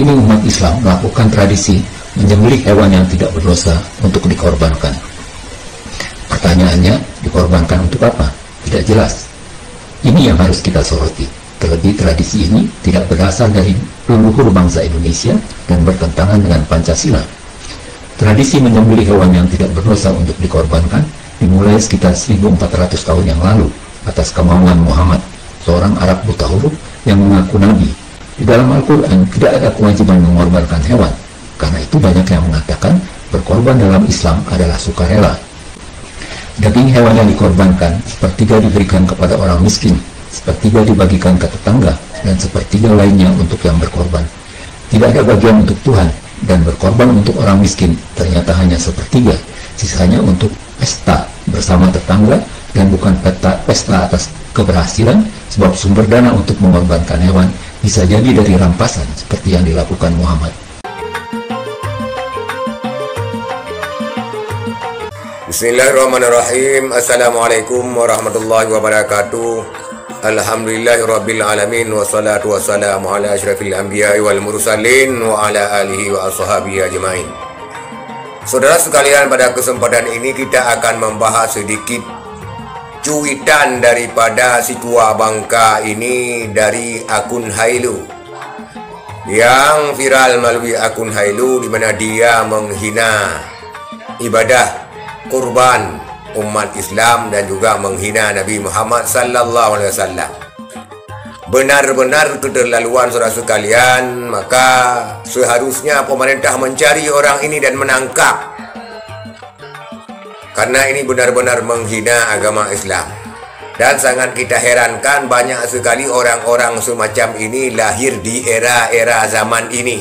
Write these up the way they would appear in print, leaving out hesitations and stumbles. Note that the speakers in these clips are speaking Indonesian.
ini umat Islam melakukan tradisi menyembelih hewan yang tidak berdosa untuk dikorbankan. Pertanyaannya, dikorbankan untuk apa? Tidak jelas. Ini yang harus kita soroti. Terlebih tradisi ini tidak berasal dari leluhur bangsa Indonesia dan bertentangan dengan Pancasila. Tradisi menyembelih hewan yang tidak berdosa untuk dikorbankan dimulai sekitar 1400 tahun yang lalu atas kemauan Muhammad, seorang Arab buta huruf yang mengaku nabi. Di dalam Al-Quran tidak ada kewajiban mengorbankan hewan. Karena itu banyak yang mengatakan berkorban dalam Islam adalah sukarela. Daging hewan yang dikorbankan sepertiga diberikan kepada orang miskin, sepertiga dibagikan ke tetangga, dan sepertiga lainnya untuk yang berkorban. Tidak ada bagian untuk Tuhan, dan berkorban untuk orang miskin ternyata hanya sepertiga, sisanya untuk pesta bersama tetangga, dan bukan pesta atas keberhasilan, sebab sumber dana untuk mengorbankan hewan bisa jadi dari rampasan seperti yang dilakukan Muhammad. Bismillahirrahmanirrahim. Assalamualaikum warahmatullahi wabarakatuh. Alhamdulillahirabbil alamin, wassalatu wassalamu ala asyrafil anbiya'i wal mursalin wa ala alihi wa ashabihi ajmain. Saudara sekalian, pada kesempatan ini kita akan membahas sedikit cuitan daripada si tua bangka ini dari akun Hailu yang viral melalui akun Hailu, di mana dia menghina ibadah kurban umat Islam dan juga menghina Nabi Muhammad sallallahu alaihi wasallam. Benar-benar keterlaluan saudara sekalian. Maka seharusnya pemerintah mencari orang ini dan menangkap, karena ini benar-benar menghina agama Islam. Dan sangat kita herankan, banyak sekali orang-orang semacam ini lahir di era-era zaman ini,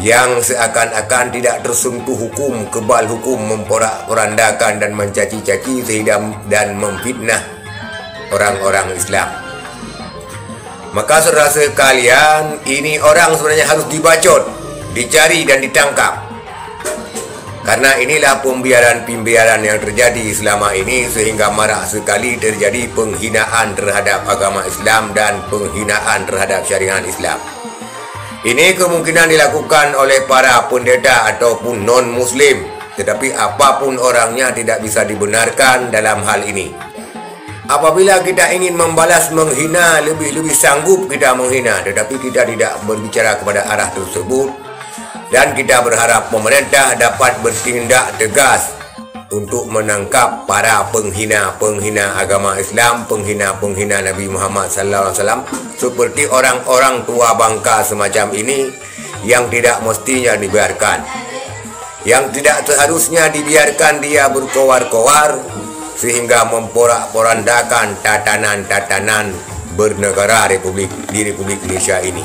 yang seakan-akan tidak tersentuh hukum, kebal hukum, memporak-porandakan dan mencaci-caci dan memfitnah orang-orang Islam. Maka saudara sekalian, ini orang sebenarnya harus dibacot, dicari dan ditangkap. Karena inilah pembiaran-pembiaran yang terjadi selama ini, sehingga marak sekali terjadi penghinaan terhadap agama Islam dan penghinaan terhadap syariat Islam. Ini kemungkinan dilakukan oleh para pendeta ataupun non-muslim, tetapi apapun orangnya tidak bisa dibenarkan dalam hal ini. Apabila kita ingin membalas menghina, lebih sanggup kita menghina, tetapi kita tidak berbicara kepada arah tersebut. Dan kita berharap pemerintah dapat bertindak tegas untuk menangkap para penghina agama Islam, penghina Nabi Muhammad sallallahu alaihi wasallam, seperti orang-orang tua bangka semacam ini yang tidak mestinya dibiarkan, yang tidak seharusnya dibiarkan dia berkoar-koar sehingga memporak-porandakan tatanan-tatanan bernegara di Republik Indonesia ini.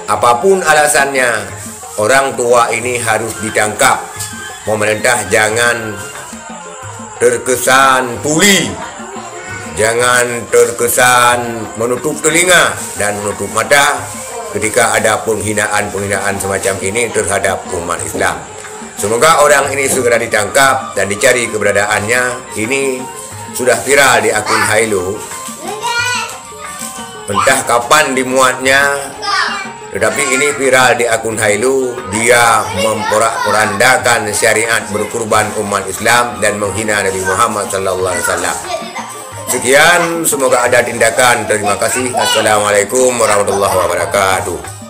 Apapun alasannya, orang tua ini harus ditangkap. Pemerintah jangan terkesan tuli, jangan terkesan menutup telinga dan menutup mata ketika ada penghinaan semacam ini terhadap umat Islam. Semoga orang ini segera ditangkap dan dicari keberadaannya. Ini sudah viral di akun Hailu, entah kapan dimuatnya, tetapi ini viral di akun Hailu. Dia memporak-porandakan syariat berkurban umat Islam dan menghina Nabi Muhammad sallallahu alaihi wasallam. Sekian, semoga ada tindakan. Terima kasih. Assalamualaikum warahmatullahi wabarakatuh.